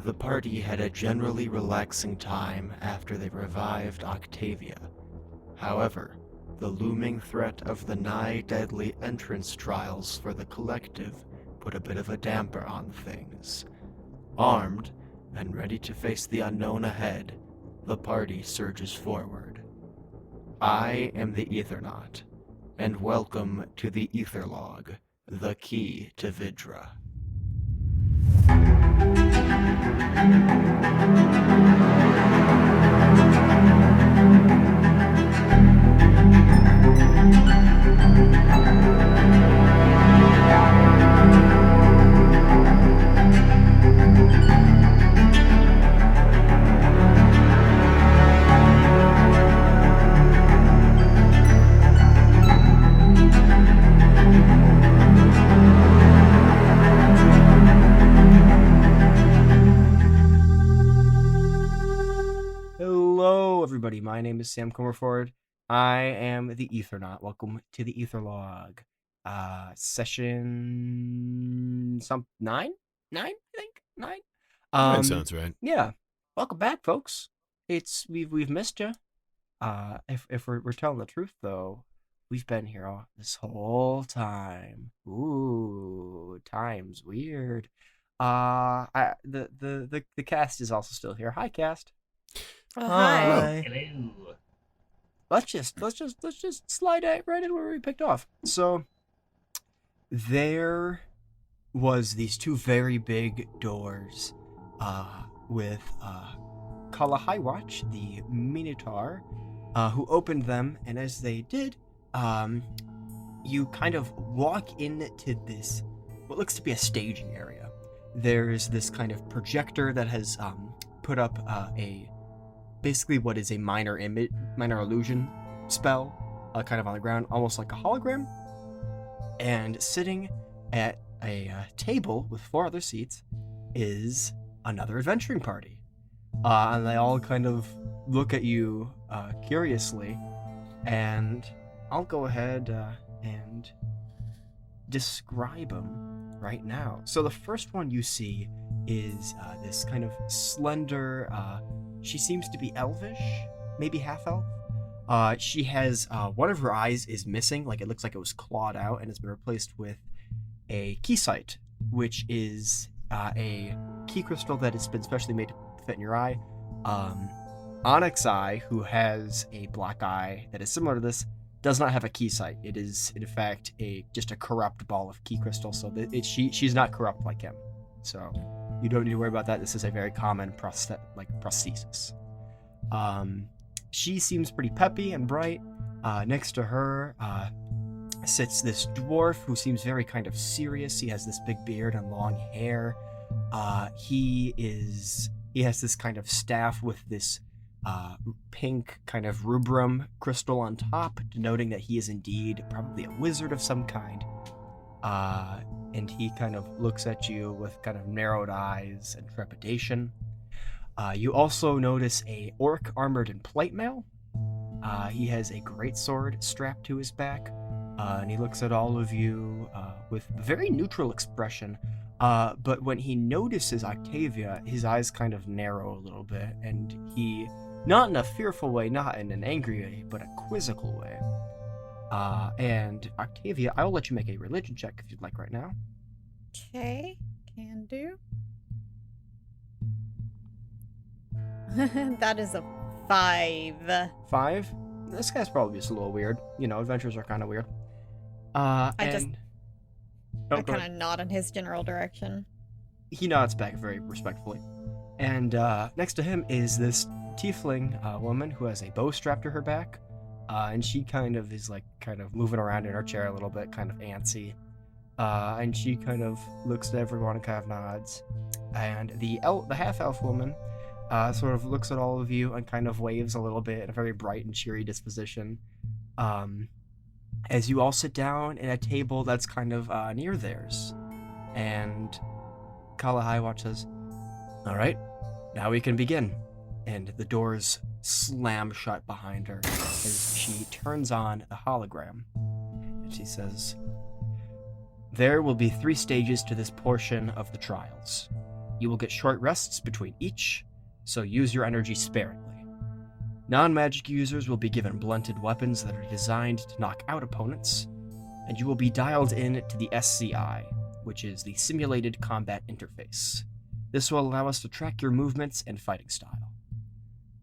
The party had a generally relaxing time after they revived Octavia. However, the looming threat of the nigh-deadly entrance trials for the collective put a bit of a damper on things. Armed and ready to face the unknown ahead, the party surges forward. I am the Aethernaut, and welcome to the Aetherlog, the key to Vidra. Hello, everybody. My name is Sam Comerford. I am the Aethernaut. Welcome to the Aetherlog. Session nine, I think 9. That sounds right. Yeah. Welcome back, folks. We've missed you. If we're telling the truth though, we've been here this whole time. Ooh, time's weird. The cast is also still here. Hi, cast. Oh, hi. Hello. Let's just slide right in where we picked off. So there was these two very big doors with Kalahaiwatch, the Minotaur, who opened them, and as they did, you kind of walk into this what looks to be a staging area. There's this kind of projector that has put up basically what is a minor illusion spell, kind of on the ground, almost like a hologram. And sitting at a table with 4 other seats is another adventuring party. And they all kind of look at you curiously. And I'll go ahead and describe them right now. So the first one you see is this kind of slender, she seems to be elvish, maybe half-elf. She has, one of her eyes is missing, like it looks like it was clawed out and it's been replaced with a keysight, which is a key crystal that has been specially made to fit in your eye. Onyx Eye, who has a black eye that is similar to this, does not have a keysight. It is, in fact, just a corrupt ball of key crystal, so she's not corrupt like him. So you don't need to worry about that. This is a very common prosthesis. She seems pretty peppy and bright. Next to her sits this dwarf who seems very kind of serious. He has this big beard and long hair. He has this kind of staff with this pink kind of rubrum crystal on top, denoting that he is indeed probably a wizard of some kind. And he kind of looks at you with kind of narrowed eyes and trepidation. You also notice a orc armored in plate mail. He has a greatsword strapped to his back, and he looks at all of you with a very neutral expression. But when he notices Octavia, his eyes kind of narrow a little bit, and he, not in a fearful way, not in an angry way, but a quizzical way. And Octavia, I will let you make a religion check if you'd like right now. Okay, can do. That is a 5. 5? This guy's probably just a little weird. You know, adventures are kind of weird. I kind of nod in his general direction. He nods back very respectfully. And next to him is this tiefling woman who has a bow strapped to her back. And she kind of is kind of moving around in her chair a little bit, kind of antsy. And she kind of looks at everyone and kind of nods. And the half-elf woman sort of looks at all of you and kind of waves a little bit in a very bright and cheery disposition. As you all sit down at a table that's kind of near theirs. And Kalahaiwatch says, "All right, now we can begin." And the doors slam shut behind her as she turns on a hologram. And she says, "There will be 3 stages to this portion of the trials. You will get short rests between each, so use your energy sparingly. Non-magic users will be given blunted weapons that are designed to knock out opponents, and you will be dialed in to the SCI, which is the Simulated Combat Interface. This will allow us to track your movements and fighting style.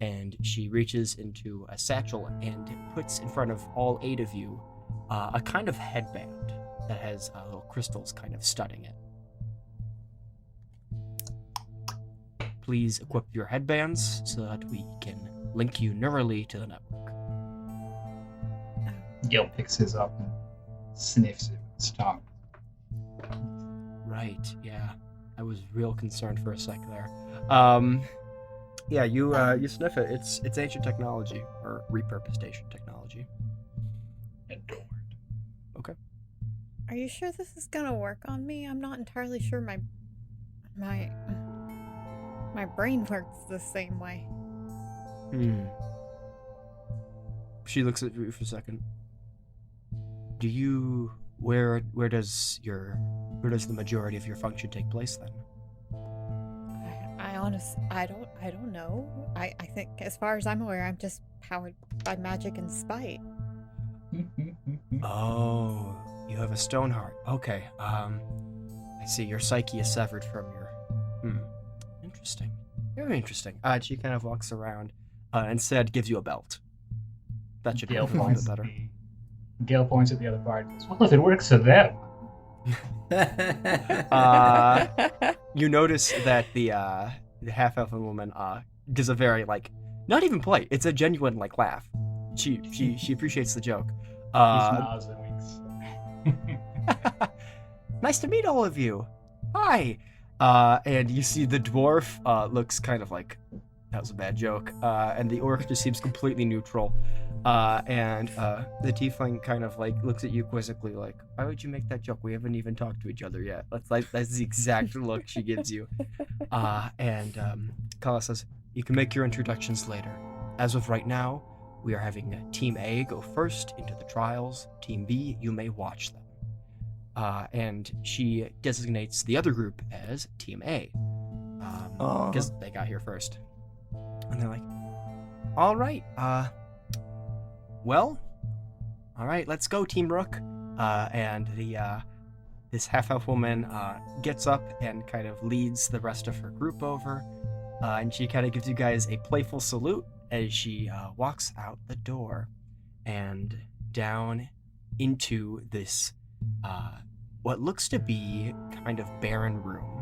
And she reaches into a satchel and puts in front of all 8 of you a kind of headband that has little crystals kind of studding it. Please equip your headbands so that we can link you neurally to the network. Gil picks his up and sniffs it with his tongue. Right, yeah. I was real concerned for a sec there. Yeah, you sniff it. It's ancient technology, or repurposed ancient technology. Adored. Okay. Are you sure this is gonna work on me? I'm not entirely sure my brain works the same way. She looks at you for a second. Do you where does the majority of your function take place then? I don't know. I think, as far as I'm aware, I'm just powered by magic and spite. Oh, you have a stone heart. Okay. I see. Your psyche is severed from your. Interesting. Very interesting. She kind of walks around. Instead, gives you a belt. That should Gil help you a little bit better. Gil points at the other part and goes, well, if it works for them. You notice that the half-elfin woman does a very, not even polite. It's a genuine, laugh. She appreciates the joke. He smiles and winks. Nice to meet all of you. Hi. And you see the dwarf looks kind of like, that was a bad joke. And the orc just seems completely neutral. And the tiefling kind of looks at you quizzically like, why would you make that joke? We haven't even talked to each other yet. That's the exact look she gives you. And Kala says, you can make your introductions later. As of right now, we are having Team A go first into the trials. Team B, you may watch them. And she designates the other group as Team A. Because they got here first. And they're like, all right, well, all right, let's go, Team Rook. And this half-elf woman gets up and kind of leads the rest of her group over. And she kind of gives you guys a playful salute as she walks out the door and down into this what looks to be kind of barren room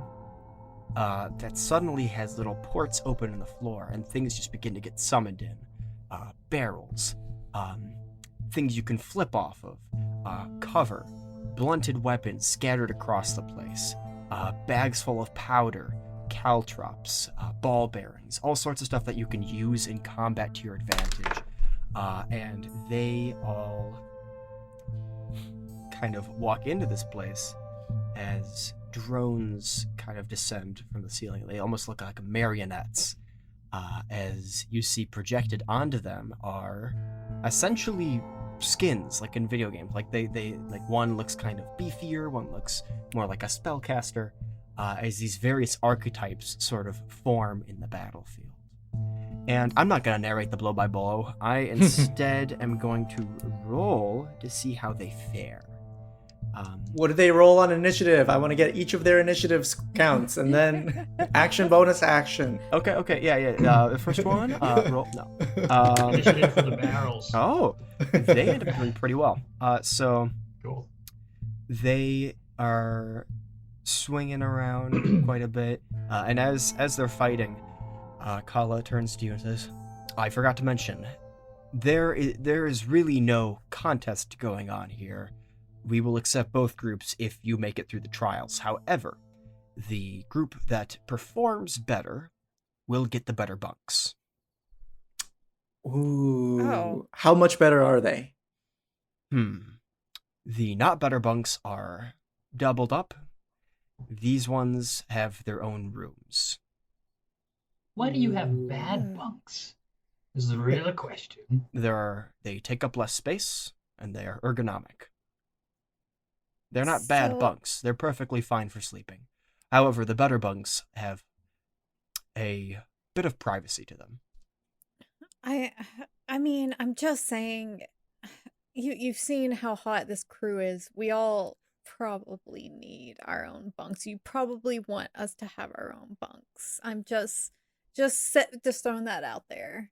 that suddenly has little ports open in the floor, and things just begin to get summoned in. Barrels, things you can flip off of, cover, blunted weapons scattered across the place, bags full of powder, caltrops, ball bearings, all sorts of stuff that you can use in combat to your advantage. And they all kind of walk into this place as drones kind of descend from the ceiling. They almost look like marionettes. As you see projected onto them are essentially skins, like in video games. They one looks kind of beefier, one looks more like a spellcaster, as these various archetypes sort of form in the battlefield. And I'm not going to narrate the blow by blow. I instead am going to roll to see how they fare. What do they roll on initiative? I want to get each of their initiatives counts, and then action bonus action. Okay, yeah. The first one, roll, no. Initiative for the barrels. Oh, they end up doing pretty well. So Cool. they are swinging around quite a bit, and as they're fighting, Kala turns to you and says, I forgot to mention, there is really no contest going on here. We will accept both groups if you make it through the trials. However, the group that performs better will get the better bunks. Ooh. Oh. How much better are they? The not better bunks are doubled up. These ones have their own rooms. Why do you have bad bunks? Is the real question. They take up less space, and they are ergonomic. They're not bad bunks. They're perfectly fine for sleeping. However, the better bunks have a bit of privacy to them. I mean, I'm just saying, you've seen how hot this crew is. We all probably need our own bunks. You probably want us to have our own bunks. I'm just throwing that out there.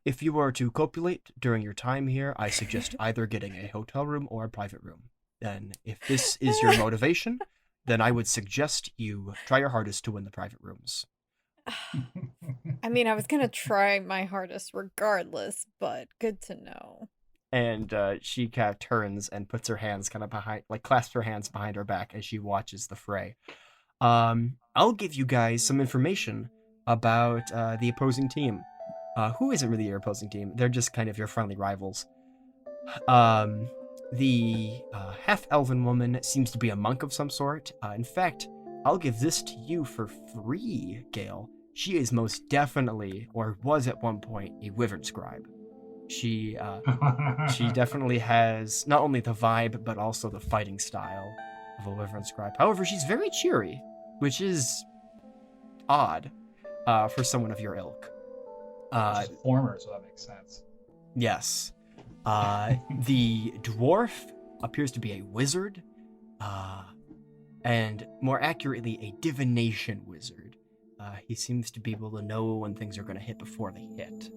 If you were to copulate during your time here, I suggest either getting a hotel room or a private room. Then, if this is your motivation, then I would suggest you try your hardest to win the private rooms. I mean, I was gonna try my hardest regardless, but good to know. And she kind of turns and puts her hands kind of behind, like clasps her hands behind her back as she watches the fray. I'll give you guys some information about the opposing team. Who isn't really your opposing team? They're just kind of your friendly rivals. The half-elven woman seems to be a monk of some sort. In fact, I'll give this to you for free, Gale. She is most definitely, or was at one point, a wyvern scribe. She definitely has not only the vibe, but also the fighting style of a wyvern scribe. However, she's very cheery, which is odd for someone of your ilk. She's a former, so that makes sense. Yes. The dwarf appears to be a wizard, and more accurately, a divination wizard. He seems to be able to know when things are going to hit before they hit.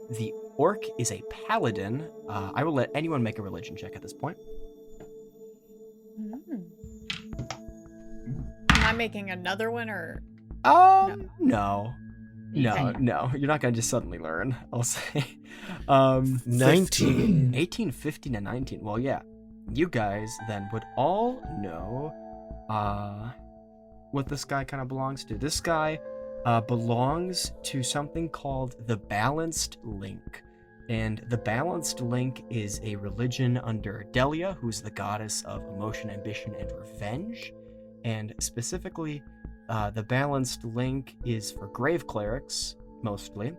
The orc is a paladin. I will let anyone make a religion check at this point. Am I making another one or? No. You're not going to just suddenly learn, I'll say. 19. 18, 15, and 19. Well, yeah. You guys then would all know what this guy kind of belongs to. This guy belongs to something called the Balanced Link. And the Balanced Link is a religion under Delia, who's the goddess of emotion, ambition, and revenge. And specifically, the Balanced Link is for grave clerics, mostly,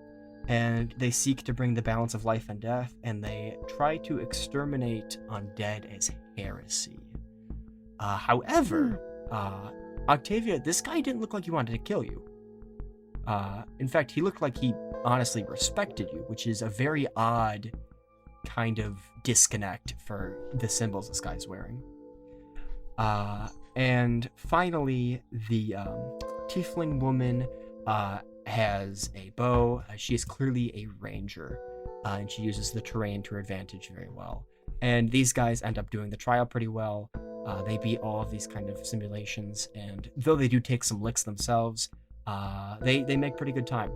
and they seek to bring the balance of life and death, and they try to exterminate undead as heresy. However, Octavia, this guy didn't look like he wanted to kill you. In fact, he looked like he honestly respected you, which is a very odd kind of disconnect for the symbols this guy's wearing. And finally, the tiefling woman has a bow. She is clearly a ranger, and she uses the terrain to her advantage very well. And these guys end up doing the trial pretty well. They beat all of these kind of simulations, and though they do take some licks themselves, they make pretty good time.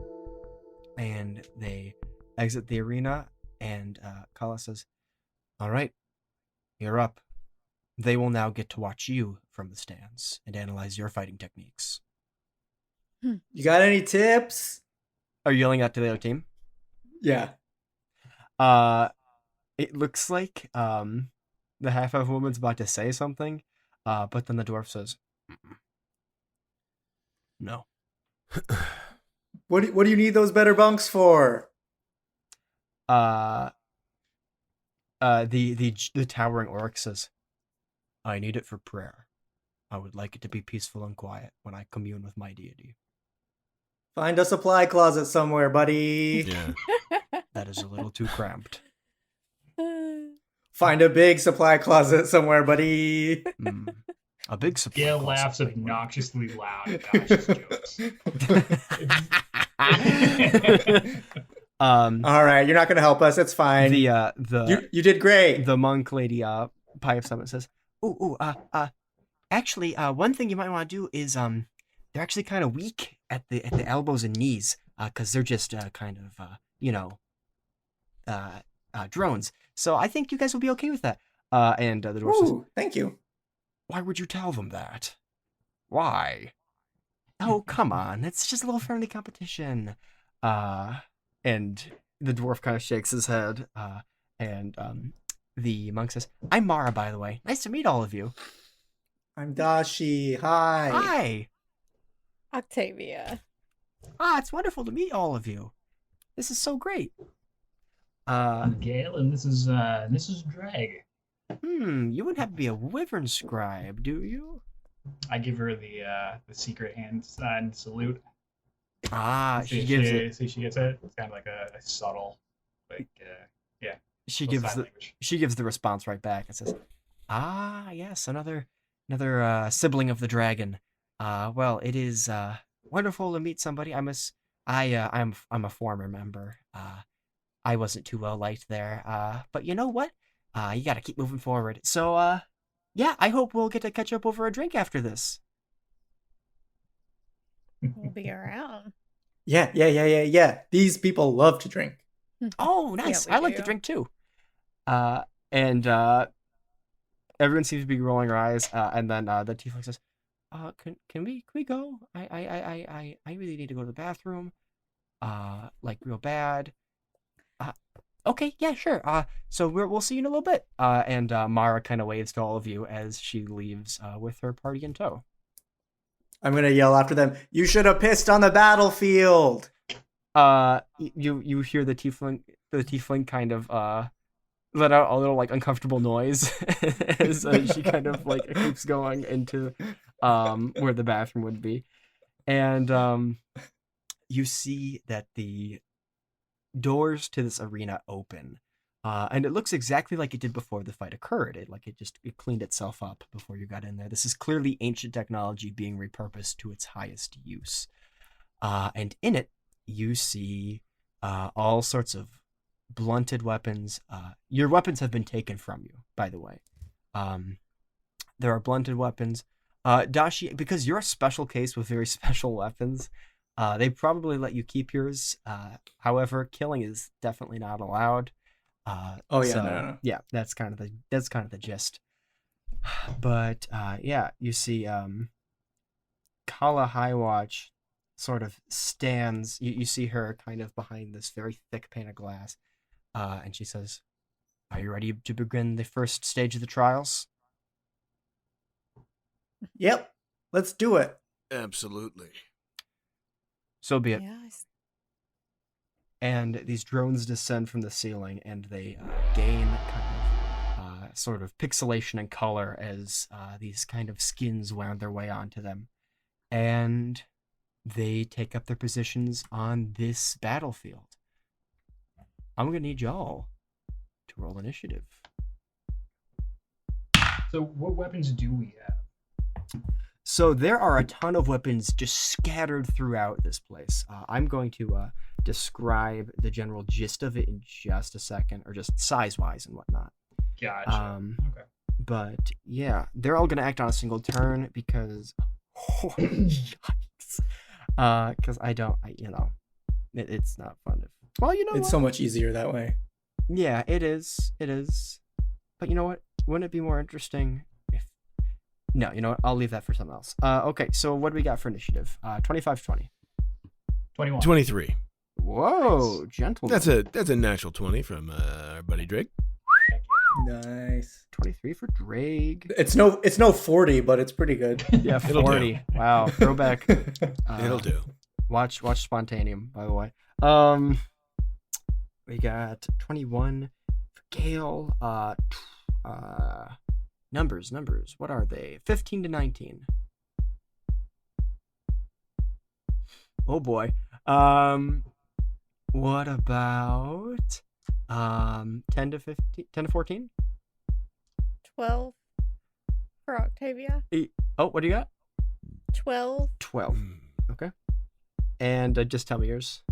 And they exit the arena, and Kala says, "All right, you're up. They will now get to watch you from the stands and analyze your fighting techniques." You got any tips? Are you yelling out to the other team? Yeah. It looks like the half-elf woman's about to say something, but then the dwarf says, "No." What do you need those better bunks for? The towering orc says, "I need it for prayer. I would like it to be peaceful and quiet when I commune with my deity." Find a supply closet somewhere, buddy. Yeah. That is a little too cramped. Find a big supply closet somewhere, buddy. A big supply Gail closet. laughs obnoxiously loud at Josh's jokes. All right, you're not gonna help us. It's fine. You did great. The monk lady Pie of Summit says, actually, one thing you might want to do is they're actually kind of weak at the elbows and knees, because they're just kind of drones. So I think you guys will be okay with that. And the dwarf says, Ooh, thank you. "Why would you tell them that? Why?" "Oh, come on. It's just a little friendly competition." And the dwarf kind of shakes his head. And the monk says, "I'm Mara, by the way. Nice to meet all of you." I'm Dashi. Hi. "Hi. Octavia. It's wonderful to meet all of you. This is so great." I'm Gail, and this is Drag. You wouldn't have to be a wyvern scribe, do you? I give her the secret hand sign salute. She See, gives it. see, she gets it. It's kind of like a subtle, like yeah, She little gives sign the. language. She gives the response right back and says, yes, another sibling of the dragon. Well, it is wonderful to meet somebody. I'm a former member. I wasn't too well liked there. But you know what? You got to keep moving forward. So yeah, I hope we'll get to catch up over a drink after this. We'll be around. Yeah. These people love to drink. Oh, nice. we I like to do. drink too. And everyone seems to be rolling their eyes. And then the tiefling says, can we go? I really need to go to the bathroom. Like real bad. Okay, yeah, sure. So we'll see you in a little bit. And Mara kind of waves to all of you as she leaves with her party in tow. I'm gonna yell after them. You should have pissed on the battlefield. You hear the tiefling kind of let out a little like uncomfortable noise as she kind of like keeps going into where the bathroom would be, and you see that the doors to this arena open, and it looks exactly like it did before the fight occurred. It cleaned itself up before you got in there. This is clearly ancient technology being repurposed to its highest use, and in it you see all sorts of blunted weapons. Your weapons have been taken from you, by the way. There are blunted weapons. Dashi, because you're a special case with very special weapons, they probably let you keep yours. However, killing is definitely not allowed. No. Yeah, that's kind of the gist. But yeah, you see Kala Highwatch sort of stands. You see her kind of behind this very thick pane of glass, and she says, "Are you ready to begin the first stage of the trials?" Yep. Let's do it. Absolutely. So be it. Yes. And these drones descend from the ceiling, and they gain kind of sort of pixelation and color as these kind of skins wound their way onto them. And they take up their positions on this battlefield. I'm going to need y'all to roll initiative. So, what weapons do we have? So there are a ton of weapons just scattered throughout this place. I'm going to describe the general gist of it in just a second, or just size-wise and whatnot. Gotcha. Okay. But yeah, they're all going to act on a single turn because, because it's not fun. It's so much easier that way. Yeah, it is. But you know what? Wouldn't it be more interesting if... No, you know what? I'll leave that for something else. Okay, so what do we got for initiative? 25-20. 21. 23. Whoa, Nice. gentlemen. That's a natural 20 from our buddy Drake. Nice. 23 for Drake. It's no 40, but it's pretty good. Yeah, It'll 40. Wow, throwback. It'll do. Watch Spontaneum, by the way. We got 21 for Gale. Numbers. What are they? 15 to 19. Oh boy. What about 10 to 15? 10 to 14? 12 for Octavia. Oh, what do you got? 12. 12. Okay. And just tell me yours.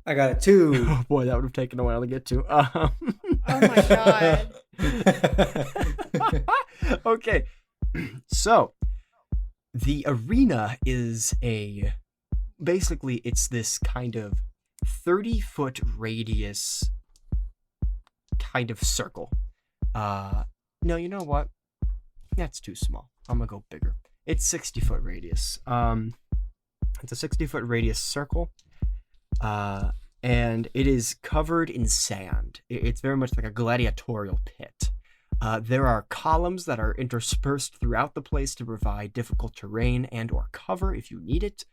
I got it too. Oh boy, that would have taken a while to get to. Oh my god. Okay. So, the arena is basically it's this kind of 30-foot radius kind of circle. No, you know what? That's too small. I'm gonna go bigger. It's 60-foot radius. It's a 60-foot radius circle. And it is covered in sand. It's very much like a gladiatorial pit. There are columns that are interspersed throughout the place to provide difficult terrain and or cover if you need it.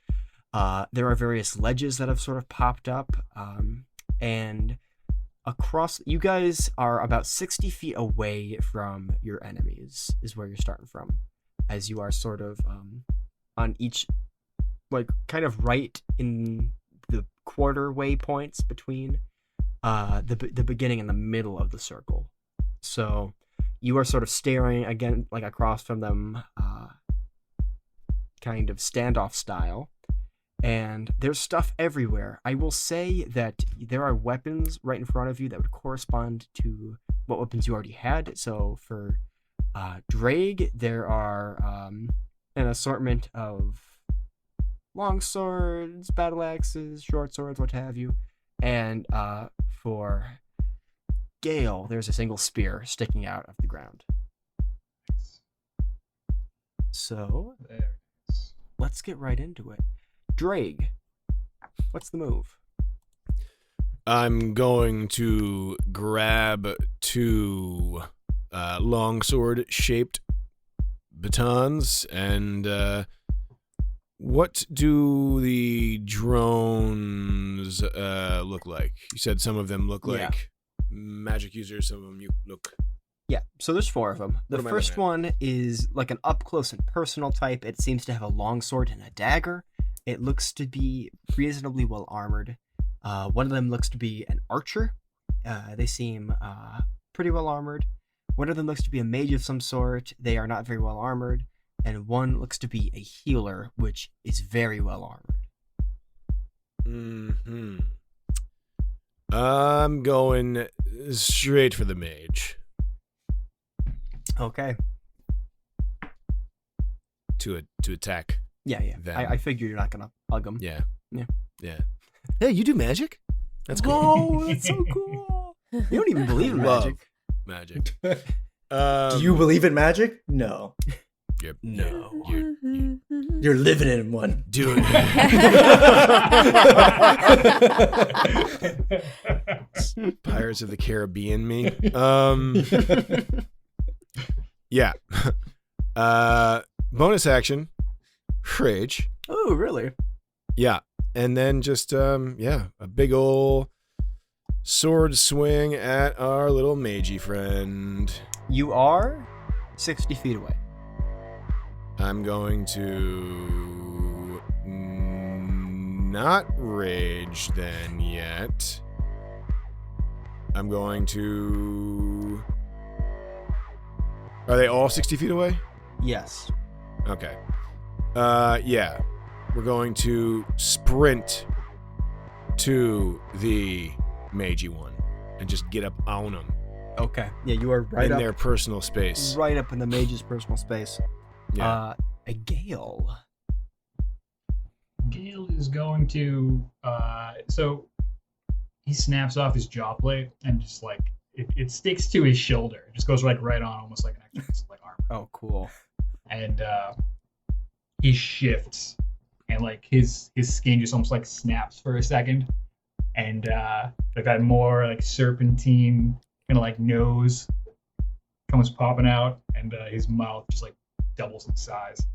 There are various ledges that have sort of popped up. And across, you guys are about 60 feet away from your enemies, is where you're starting from. as you are sort of on each, like, kind of right in the quarter way points between the beginning and the middle of the circle. So you are sort of staring again, like, across from them, kind of standoff style. And there's stuff everywhere. I will say that there are weapons right in front of you that would correspond to what weapons you already had. So for Drake, there are an assortment of long swords, battle axes, short swords, what have you. And for Gale, there's a single spear sticking out of the ground. So There it is. let's get right into it. Drake, what's the move? I'm going to grab 2 longsword-shaped batons, and what do the drones look like? You said some of them look Yeah. like magic users, some of them look... Yeah, so there's 4 of them. The What am I first looking one is like an up close and personal type. It seems to have a longsword and a dagger. It looks to be reasonably well armored. One of them looks to be an archer. They seem pretty well armored. One of them looks to be a mage of some sort. They are not very well armored. And one looks to be a healer, which is very well armored. Mm-hmm. I'm going straight for the mage Okay. to attack. Yeah. Them. I figure you're not going to hug them. Yeah. Yeah. Hey, you do magic? That's cool. Oh, that's so cool. You don't even believe in Love magic. magic. Do you believe in magic? No. No. You're living in one. Doing Pirates of the Caribbean me. Yeah. Bonus action. Rage. Oh, really? Yeah. And then just a big ol' sword swing at our little magey friend. You are 60 feet away. I'm going to not rage then yet. I'm going to... Are they all 60 feet away? Yes. Okay. Yeah. We're going to sprint to the magey one and just get up on them Okay. Yeah, you are right in up, their personal space. right up in the mage's personal space. Yeah. A Gale. Gale is going to so he snaps off his jaw plate and just like it sticks to his shoulder. It just goes like right on, almost like an extra piece of like armor. Oh, cool. And he shifts and like his skin just almost like snaps for a second. And like that more like serpentine kind of like nose comes popping out, and his mouth just like doubles in size.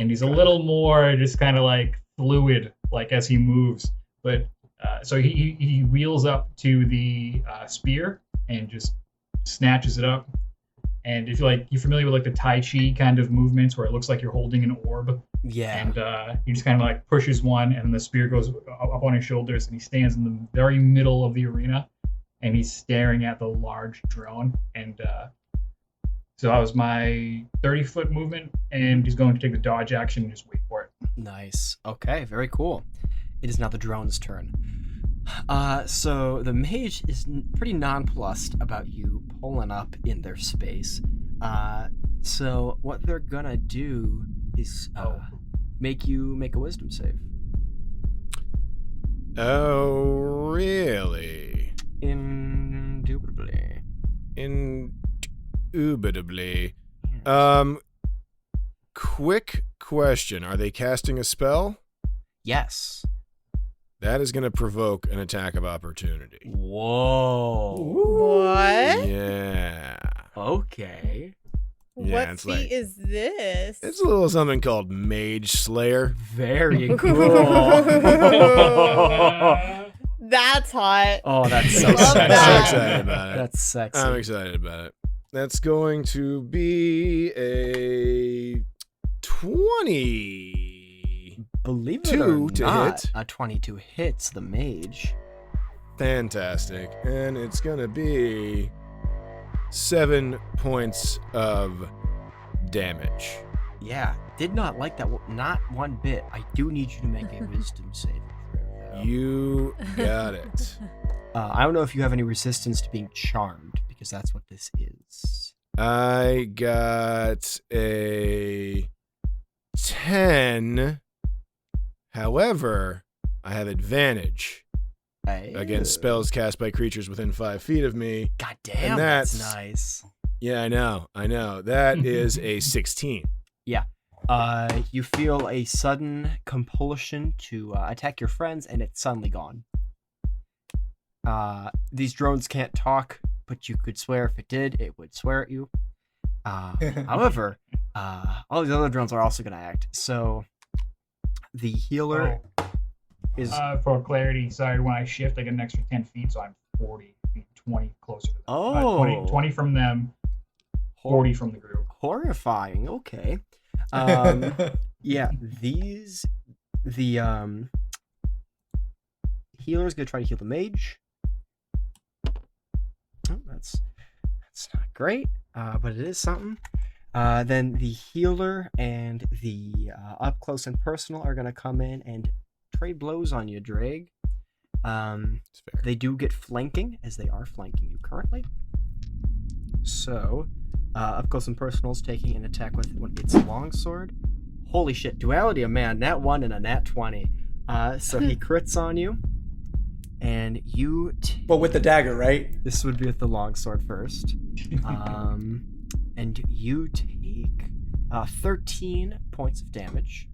And he's a little more just kind of like fluid, like as he moves. But so he wheels up to the spear and just snatches it up. And if you're familiar with like the Tai Chi kind of movements where it looks like you're holding an orb, Yeah. and he just kind of like pushes one, and the spear goes up on his shoulders, and he stands in the very middle of the arena, and he's staring at the large drone. And so that was my 30-foot movement, and he's going to take the dodge action and just wait for it. Nice. Okay, very cool. It is now the drone's turn. So the mage is pretty nonplussed about you pulling up in their space. So what they're gonna do is make you make a wisdom save. Oh, really? Indubitably. Indubitably. Quick question. Are they casting a spell? Yes. That is going to provoke an attack of opportunity. Whoa. What? Yeah. Okay. Yeah, What it's feat like- is this? It's a little something called Mage Slayer. Very cool. That's hot. Oh, that's so Love sexy. I'm that. so excited about it. That's sexy. I'm excited about it. That's going to be a 20. Believe it Two or to not, hit. a 22 hits the mage. Fantastic. And it's going to be 7 points of damage. Yeah, did not like that. Not one bit. I do need you to make a wisdom saving throw. though. You got it. I don't know if you have any resistance to being charmed, because that's what this is. I got a 10. However, I have advantage against spells cast by creatures within 5 feet of me. God damn, and that's that's- nice. Yeah, I know. That is a 16. You feel a sudden compulsion to attack your friends, and it's suddenly gone. These drones can't talk, but you could swear if it did, it would swear at you. However, all these other drones are also going to act. So the healer is... For clarity, sorry, when I shift, I get an extra 10 feet, so I'm 40 feet, 20 closer to them. Oh. 20 from them, 40 from the group. horrifying. Okay. Yeah, the healer's gonna try to heal the mage. Oh, that's not great, but it is something. Then the healer and the up close and personal are gonna come in and trade blows on you, Drake. It's fair. They do get flanking, as they are flanking you currently. So, up close and personal is taking an attack with its longsword. Holy shit, duality of man, nat 1 and a nat 20. So he crits on you, and you. But with the dagger, right? This would be with the longsword first. And you take 13 points of damage.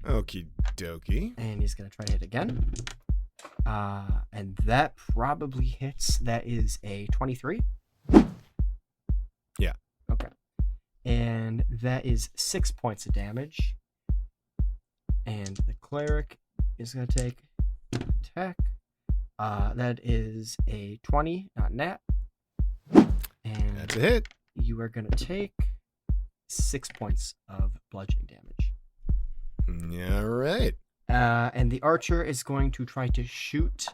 Okie dokie. And he's going to try to hit again. And that probably hits. That is a 23. Yeah. Okay. And that is 6 points of damage. And the cleric is going to take attack. That is a 20, not nat. And That's a hit. you are going to take 6 points of bludgeoning damage. Yeah, right. And the archer is going to try to shoot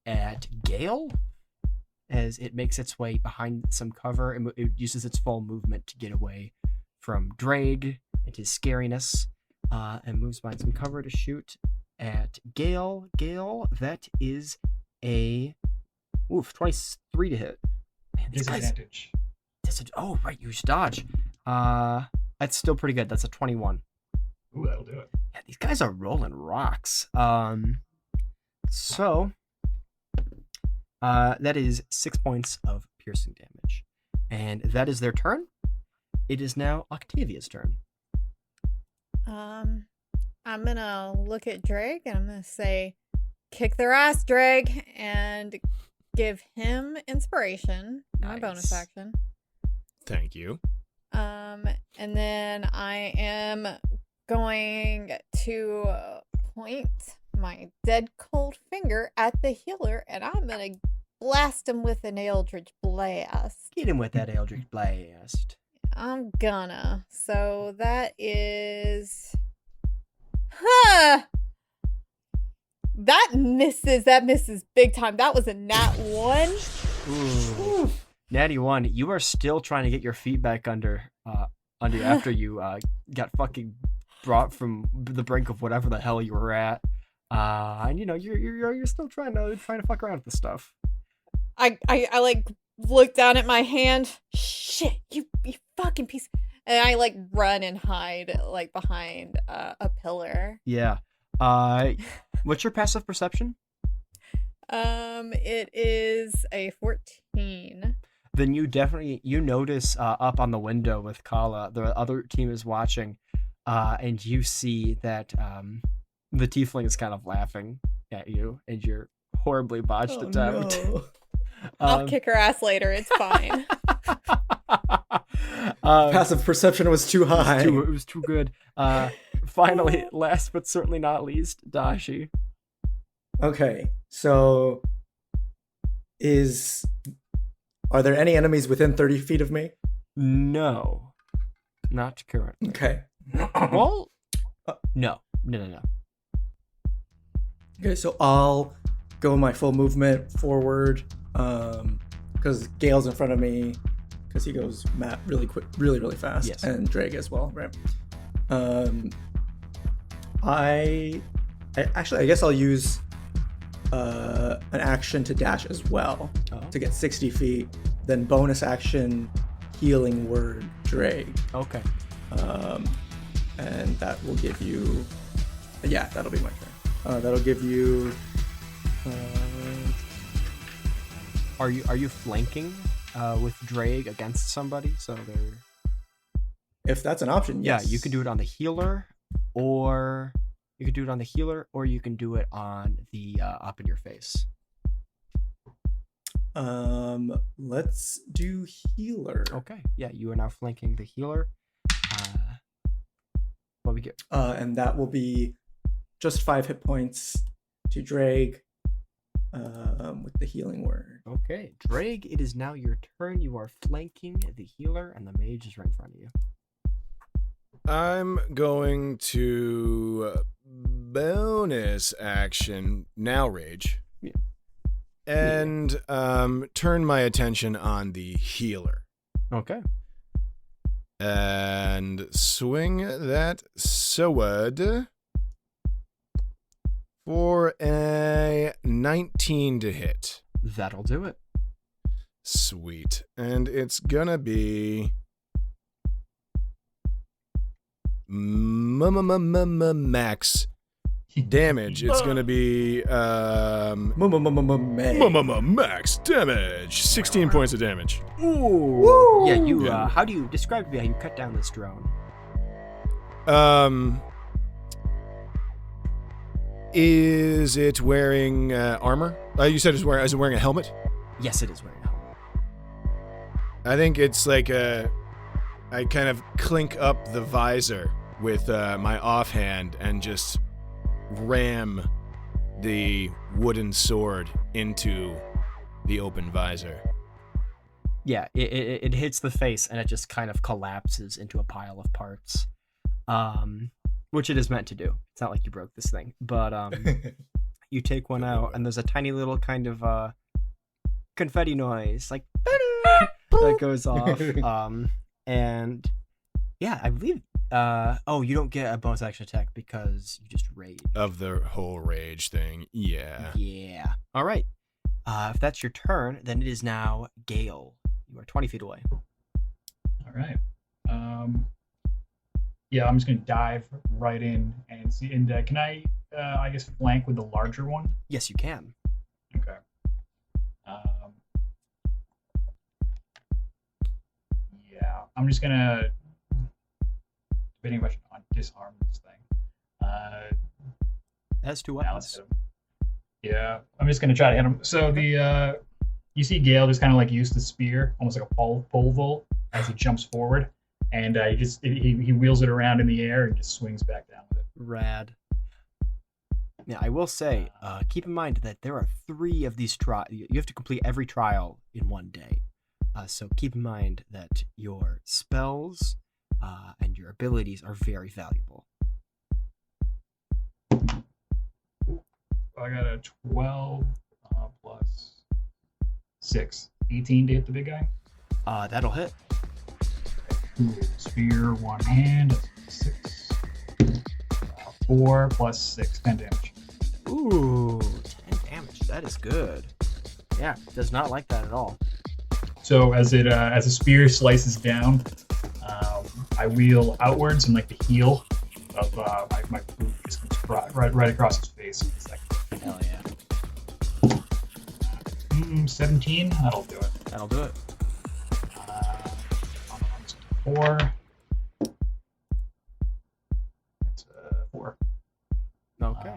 at Gale as it makes its way behind some cover. It uses its full movement to get away from Drake and his scariness, and moves behind some cover to shoot at Gale. Gale, that is a 23 to hit. Man, these guys. Disadvantage. Oh, right, use dodge. That's still pretty good. That's a 21. Ooh, that'll do it. Yeah, these guys are rolling rocks. So that is 6 points of piercing damage, and that is their turn. It is now Octavia's turn. I'm gonna look at Drake and I'm gonna say, "Kick their ass, Drake," and give him inspiration, my bonus Nice. action. Thank you. And then I am going to point my dead cold finger at the healer, and I'm gonna blast him with an Eldritch Blast. Get him with that Eldritch Blast. I'm gonna. So that is. Huh! That misses big time. That was a nat 1. Ooh. Natty 1, you are still trying to get your feet back under you after you got fucking brought from the brink of whatever the hell you were at. And you're still trying to fuck around with this stuff. I like look down at my hand. Shit, you fucking piece. And I like run and hide like behind a pillar. Yeah. What's your passive perception? It is a 14. Then you definitely notice up on the window with Kala, the other team is watching, and you see that the tiefling is kind of laughing at you and your horribly botched attempt. No. I'll kick her ass later. It's fine. Passive perception was too high. It was too good. Finally, last but certainly not least, Dashi. Okay, so are there any enemies within 30 feet of me? No, not currently. Okay, Well, no. Okay, so I'll go my full movement forward, because Gale's in front of me, because he goes really quick, really fast, Yes. and Drake as well, right? I guess I'll use an action to dash as well Oh. to get 60 feet. Then bonus action, healing word Drake, Okay. and that will give you. Yeah, that'll be my turn. That'll give you. Are you flanking with Drake against somebody? So they're If that's an option, yes. Yeah, you can do it on the healer, or you can do it on the up in your face. Let's do healer. Okay. Yeah, you are now flanking the healer. What we get? And that will be just 5 hit points to Drake, with the healing word. Okay, Drake, it is now your turn. You are flanking the healer, and the mage is right in front of you. I'm going to bonus action now rage. Yeah. And turn my attention on the healer. Okay. And swing that sword for a 19 to hit. That'll do it. Sweet. And it's gonna be max damage. It's gonna be max damage. 16 points of damage. Ooh. Yeah, you. Yeah. How do you describe to me how you cut down this drone? Is it wearing armor? You said is it wearing a helmet? Yes, it is wearing a helmet. I think it's like I kind of clink up the visor with my offhand and just ram the wooden sword into the open visor. Yeah, it hits the face and it just kind of collapses into a pile of parts, which it is meant to do. It's not like you broke this thing, but you take one out and there's a tiny little kind of confetti noise, like that goes off. And yeah, I believe. Oh, you don't get a bonus action attack because you just rage. Of the whole rage thing, yeah. Yeah. All right. If that's your turn, then it is now Gale. You are 20 feet away. All right. Yeah, I'm just gonna dive right in and see. And can I guess, flank with the larger one? Yes, you can. Okay. Yeah, I'm just gonna debating if I should disarm this thing. As to Now let's weapons. hit him. Yeah, I'm just gonna try to hit him. So the you see Gale just kind of like use the spear, almost like a pole vault, as he jumps forward, and he wheels it around in the air and just swings back down with it. Rad. Yeah, I will say, keep in mind that there are 3 of these trials. You have to complete every trial in one day. So keep in mind that your spells and your abilities are very valuable. I got a 12 plus 6, 18 to hit the big guy. That'll hit. Ooh, spear, one hand, 6. 4 plus 6, 10 damage. Ooh, 10 damage. That is good. Yeah, does not like that at all. So as the spear slices down, I wheel outwards and like the heel of my boot just comes right across his face. It's like, Hell yeah. 17. That'll do it. That'll do it. 4. That's 4. Okay.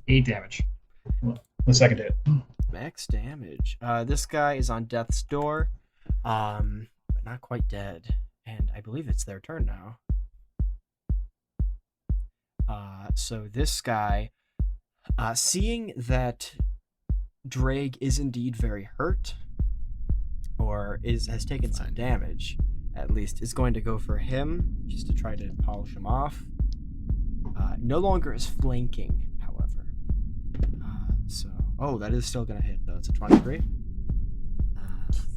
8 damage. The second hit. Max damage. This guy is on death's door, but not quite dead. And I believe it's their turn now. So this guy, seeing that Drake is indeed very hurt, or has taken some damage, at least, is going to go for him, just to try to polish him off. No longer is flanking, however. Oh, that is still going to hit, though. It's a 23.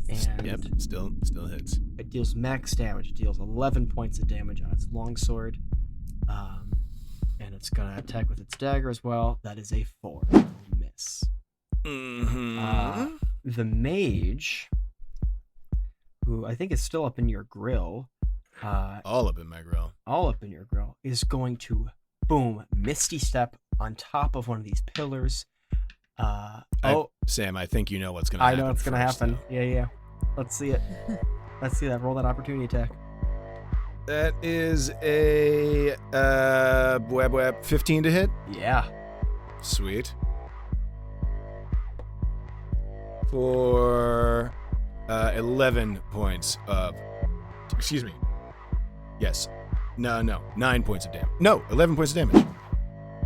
And Yep, still hits. it deals max damage. It deals 11 points of damage on its longsword. And it's going to attack with its dagger as well. That is a 4. Miss. Mm-hmm. The mage, who I think is still up in your grill, All up in my grill. is going to, boom, Misty Step on top of one of these pillars. Sam, I think you know what's gonna happen. I know what's going to first, happen. though. Yeah. Let's see it. Let's see that. Roll that opportunity attack. That is a web 15 to hit. Yeah. Sweet. For 11 points of. Excuse me. Yes. No. 9 points of damage. No, 11 points of damage.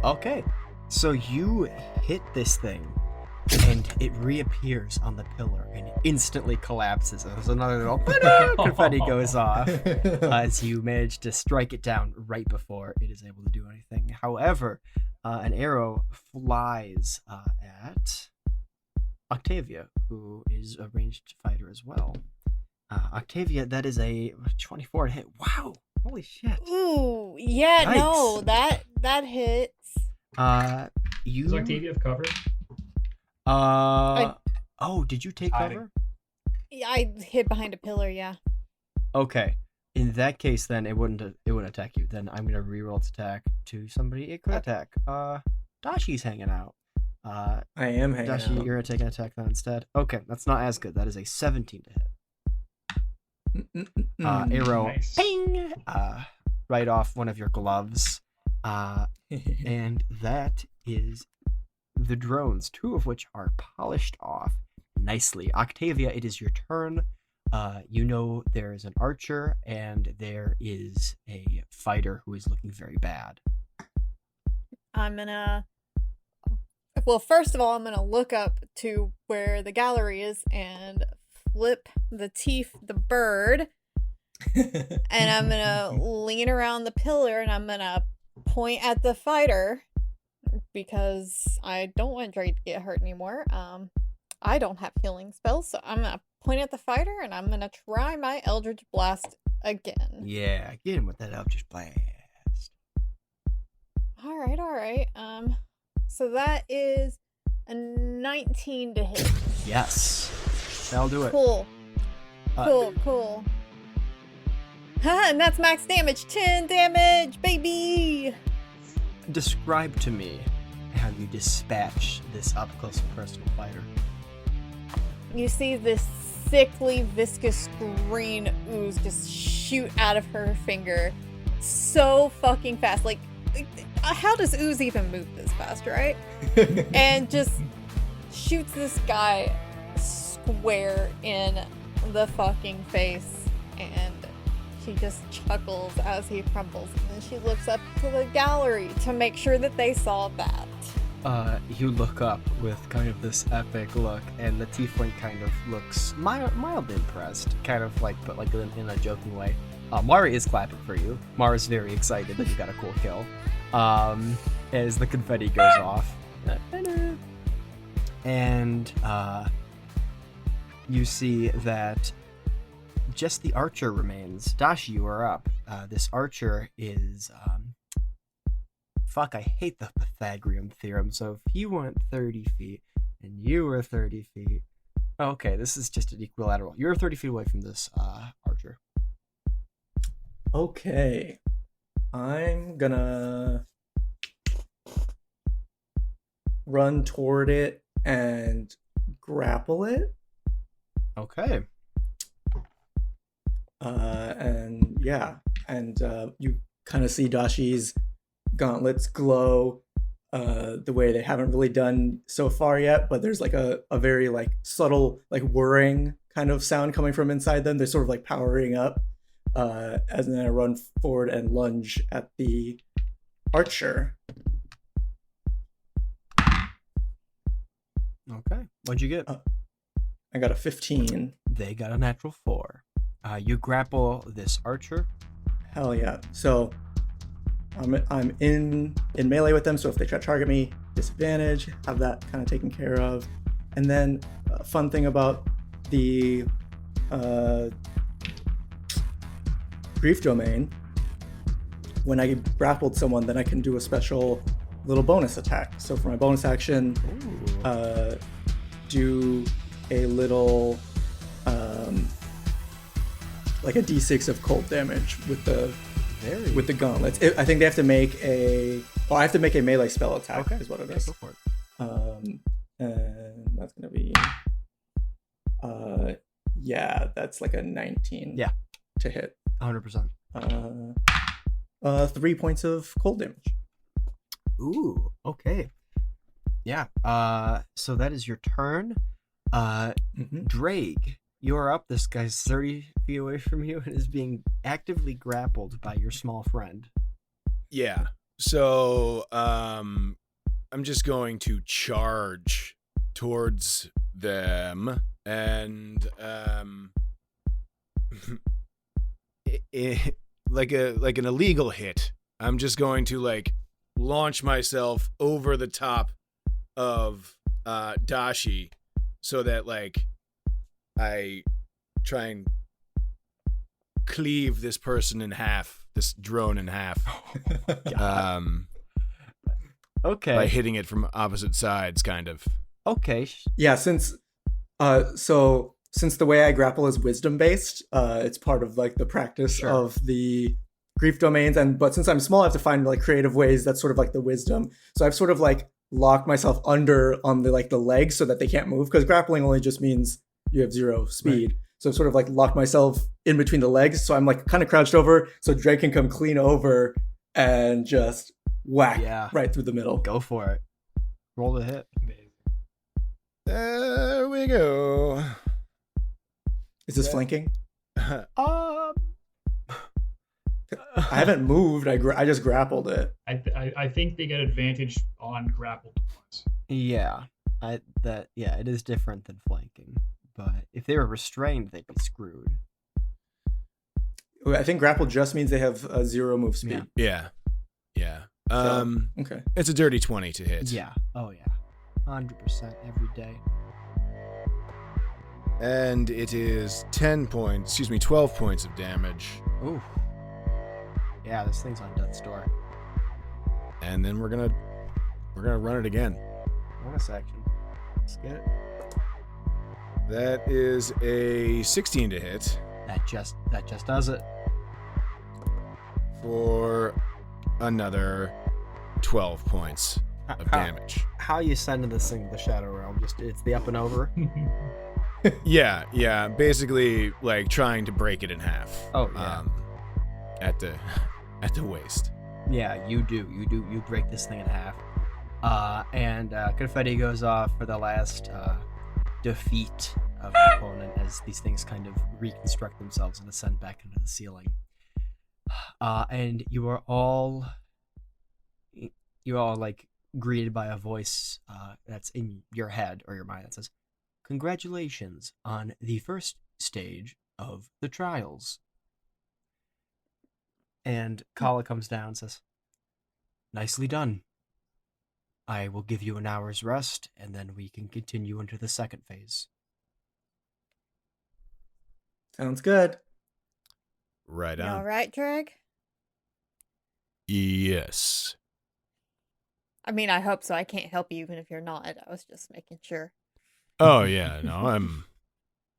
Okay. So you hit this thing, and it reappears on the pillar and it instantly collapses. There's another little confetti goes off as you manage to strike it down right before it is able to do anything. However, an arrow flies at Octavia, who is a ranged fighter as well. Octavia, that is a 24 to hit. Wow! Holy shit! Ooh, yeah, no, Yikes. that hits. You. Does Octavia have cover? Oh, did you take Hiding. cover? Yeah, I hid behind a pillar. Yeah. Okay. In that case, then it wouldn't attack you. Then I'm gonna reroll its attack to somebody it could attack. Dashi's hanging out. I am hanging Dashi, out. you're gonna take an attack then instead. Okay, that's not as good. That is a 17 to hit. Arrow, Nice. ping, right off one of your gloves. And that is the drones, 2 of which are polished off nicely. Octavia, it is your turn. You know there is an archer and there is a fighter who is looking very bad. Well, first of all, I'm gonna look up to where the gallery is and flip the bird, and I'm gonna lean around the pillar and I'm gonna point at the fighter because I don't want Drake to get hurt anymore. I don't have healing spells, so I'm gonna point at the fighter and I'm gonna try my Eldritch Blast again. Yeah, get him with that Eldritch Blast. All right. So that is a 19 to hit. Yes, that'll do it. Cool. Uh, Cool. And that's max damage. 10 damage, baby. Describe to me how you dispatch this up close and personal fighter. You see this sickly, viscous green ooze just shoot out of her finger so fucking fast. Like, how does ooze even move this fast, right? And just shoots this guy square in the fucking face, and she just chuckles as he crumbles, and then she looks up to the gallery to make sure that they saw that. You look up with kind of this epic look, and the tiefling kind of looks mildly impressed, kind of like, but like in a joking way. Mara is clapping for you. Mara's very excited that you got a cool kill. As the confetti goes off. And you see that just the archer remains. Dashi, you are up. This archer is fuck, I hate the Pythagorean theorem. So if you went 30 feet and you were 30 feet, okay, this is just an equilateral. You're 30 feet away from this archer. Okay. I'm gonna run toward it and grapple it. Okay. And you kind of see Dashi's gauntlets glow the way they haven't really done so far yet, but there's like a very like subtle like whirring kind of sound coming from inside them. They're sort of like powering up. As then I run forward and lunge at the archer. Okay. What'd you get? I got a 15. They got a natural 4. You grapple this archer. Hell yeah. So I'm in melee with them, so if they try to target me, disadvantage, have that kind of taken care of. And then a fun thing about the grief domain, when I grappled someone, then I can do a special little bonus attack. So for my bonus action, do a little like a d6 of cold damage with the gauntlets. I think they have to make I have to make a melee spell attack. Okay. Is what it Yeah, is. go for it. And that's gonna be yeah, that's like a 19 Yeah. to hit. 100%. 3 points of cold damage. Ooh, okay. Yeah. So that is your turn. Mhm. Drake, you are up. This guy's 30 feet away from you and is being actively grappled by your small friend. Yeah. So I'm just going to charge towards them and like an illegal hit. I'm just going to like launch myself over the top of Dashi so that like I try and cleave this person in half, this drone in half. Okay. By hitting it from opposite sides, kind of. Okay. Yeah, since the way I grapple is wisdom based, it's part of like the practice Sure. of the grief domains, but since I'm small, I have to find like creative ways. That's sort of like the wisdom. So I've sort of like locked myself under on the legs so that they can't move, because grappling only just means you have 0 speed. Right. So I've sort of like locked myself in between the legs, so I'm like kind of crouched over, so Drake can come clean over and just whack Yeah. right through the middle. Go for it. Roll the hit. There we go. Is this flanking? Um. I haven't moved. I just grappled it. I think they get advantage on grappled ones. Yeah. It is different than flanking. But if they were restrained, they'd be screwed. I think grapple just means they have a 0 move speed. Yeah. Yeah. Okay. It's a dirty 20 to hit. Yeah. Oh yeah. 100% every day. And it is 12 points of damage. Ooh. Yeah, this thing's on death's door. And then we're gonna run it again. Bonus action. Let's get it. That is a 16 to hit That just does it. for another 12 points of damage. How you sending this thing to the Shadow Realm? Just it's the up and over. Yeah. Basically, like trying to break it in half. Oh, yeah. At the waist. Yeah, you do. You break this thing in half. And confetti goes off for the last defeat of the opponent as these things kind of reconstruct themselves and ascend back into the ceiling. And you are all like greeted by a voice that's in your head or your mind that says, "Congratulations on the first stage of the trials." And Kala comes down and says, "Nicely done. I will give you an hour's rest, and then we can continue into the second phase." Sounds good. Right You on. all right, Drag? Yes. I mean, I hope so. I can't help you even if you're not. I was just making sure. Oh yeah, no,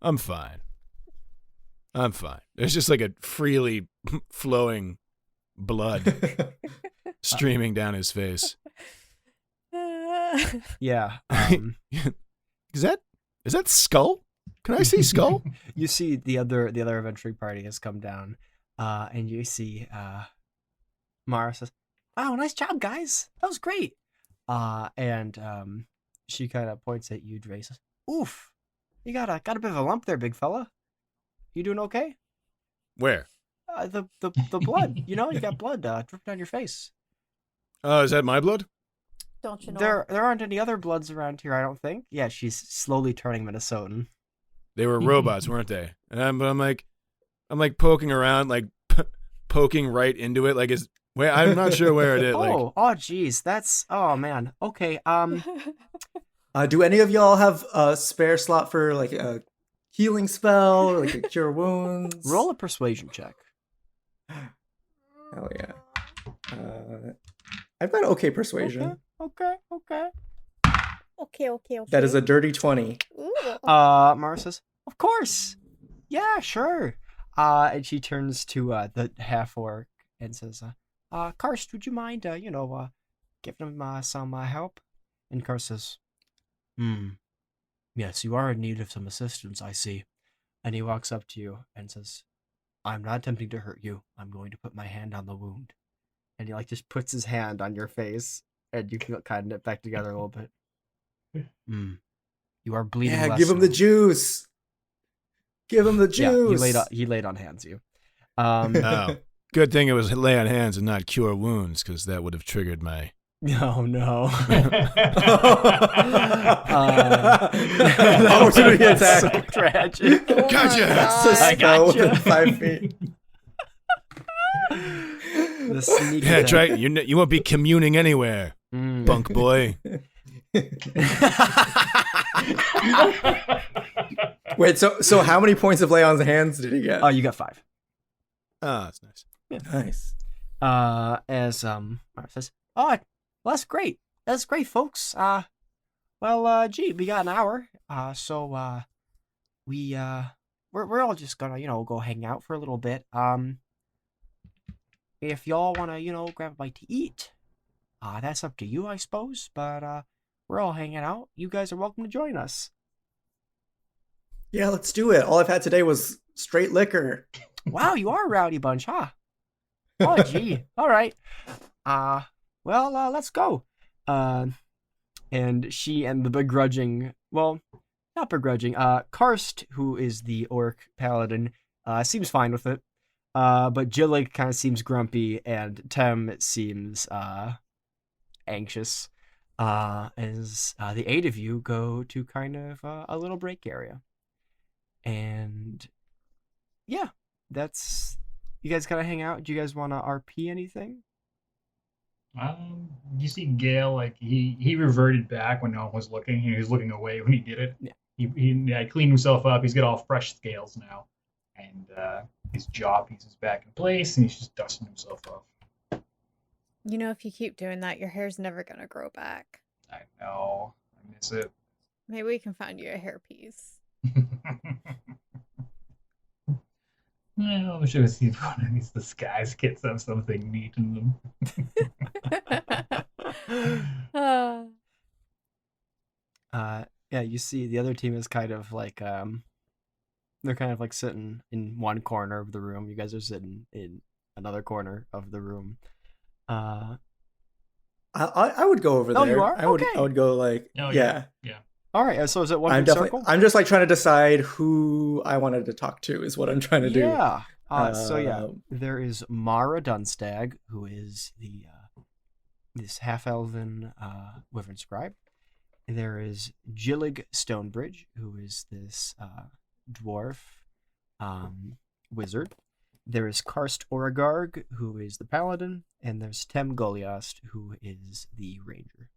I'm fine. I'm fine. There's just like a freely flowing blood streaming down his face. Yeah. Is that Skull? Can I see Skull? You see the other adventuring party has come down, and you see Mara says, "Wow, nice job, guys. That was great." And she kind of points at you, Dre. Says, "Oof, you got a bit of a lump there, big fella. You doing okay?" Where? The blood. You know, you got blood dripping down your face. Oh, is that my blood? Don't you know? There aren't any other bloods around here, I don't think. Yeah, she's slowly turning Minnesotan. They were robots, weren't they? But I'm like, I'm like poking around, like poking right into it. Like, I'm not sure where it is. Oh, geez, that's oh man. Okay, Do any of y'all have a spare slot for like a healing spell or like a cure wounds? roll a persuasion check. Hell yeah. I've got okay persuasion. Okay. Okay. That is a dirty 20. Ooh. Mara says, "Of course, yeah, sure." And she turns to the half orc and says, "Karst, would you mind, giving him some help?" And Karst says, yes, you are in need of some assistance, I see." And he walks up to you and says, "I'm not attempting to hurt you. I'm going to put my hand on the wound." And he just puts his hand on your face, and you can kind of knit back together a little bit. You are bleeding. Yeah, less give him the now." juice. Give him the juice. Yeah, he laid on hands you. Oh, good thing it was lay on hands and not cure wounds, because that would have triggered my. No. Opportunity That's attack. so tragic. Oh my Gotcha. It's a God. spell gotcha. within 5 feet. The sneak Yeah, attack. try. You won't be communing anywhere, Mm. bunk boy. Wait, so how many points of lay on hands did he get? Oh, you got 5. Ah, that's nice. Nice. As Mara says, "Oh, well, that's great. That's great, folks. Gee, we got an hour. So we're all just gonna, go hang out for a little bit. If y'all wanna, grab a bite to eat, that's up to you, I suppose. But we're all hanging out. You guys are welcome to join us." Yeah, let's do it. All I've had today was straight liquor. Wow, you are a rowdy bunch, huh? Oh, gee. All right. Let's go. And she and the begrudging, well, not begrudging, Karst, who is the orc paladin, seems fine with it. But Jillig kind of seems grumpy, and Tem seems anxious. As the 8 of you go to kind of a little break area. And yeah, that's you guys gotta hang out. Do you guys want to RP anything? You see Gale, like he reverted back when no one was looking. He was looking away when he did it. Yeah. He cleaned himself up. He's got all fresh scales now, and his jaw piece is back in place, and he's just dusting himself off. If you keep doing that, your hair's never gonna grow back. I know. I miss it. Maybe we can find you a hairpiece. I wish I was seeing one of these disguise kits have something neat in them. Yeah, you see the other team is kind of like they're kind of like sitting in one corner of the room. You guys are sitting in another corner of the room. I would go over there. Oh, you are? I would Okay. go like Oh, yeah. All right, so is it one I'm big definitely circle? I'm just like trying to decide who I wanted to talk to is what I'm trying to do. Yeah. So yeah, Um, there is Mara Dunstag, who is the this half-elven wyvern scribe. There is Jillig Stonebridge, who is this dwarf wizard. There is Karst Oragarg, who is the paladin, and there's Tem Goliast, who is the ranger.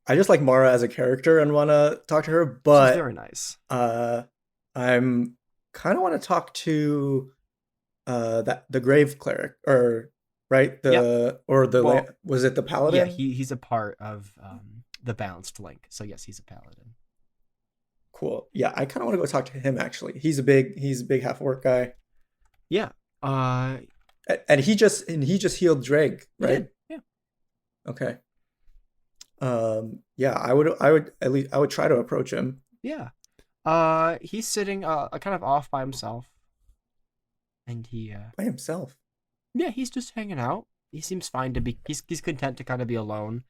I just like Mara as a character and want to talk to her, She's but very nice. I'm kind of want to talk to the grave cleric or right Well, was it the paladin? Yeah, he's a part of the balanced link. So yes, he's a paladin. Cool. Yeah, I kind of want to go talk to him actually. He's a big half orc guy, Yeah. and he just healed Drake, He right? did, yeah. Okay. Yeah, I would try to approach him. Yeah. He's sitting kind of off by himself. And he By himself. yeah, he's just hanging out. He seems fine to be he's content to kind of be alone.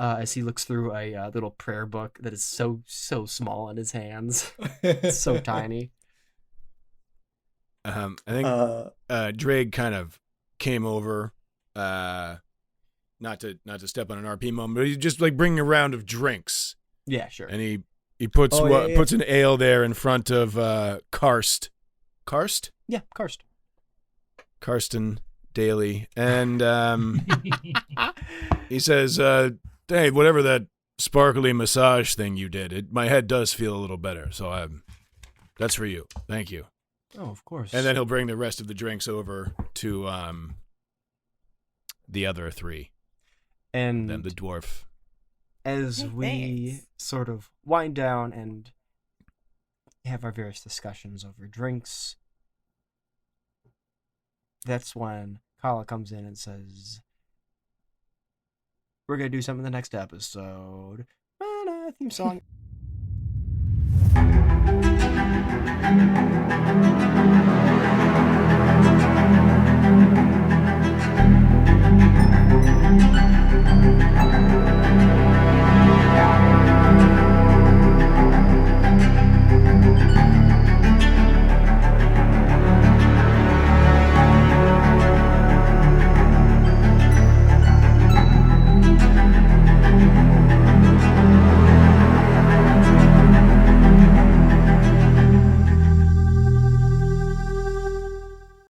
As he looks through a little prayer book that is so small in his hands. It's so tiny. I think Drake kind of came over, not to step on an RP moment, but he's just like bringing a round of drinks, Yeah, sure. and he puts Oh, yeah. puts an ale there in front of Karst Karst? Yeah, Karst. Karsten Daly. And he says, hey, whatever that sparkly massage thing you did, my head does feel a little better. So that's for you. Thank you. Oh, of course. And then he'll bring the rest of the drinks over to the other three. And Then the dwarf. as Hey, we thanks. sort of wind down and have our various discussions over drinks, that's when Kala comes in and says, we're going to do something in the next episode. Theme song.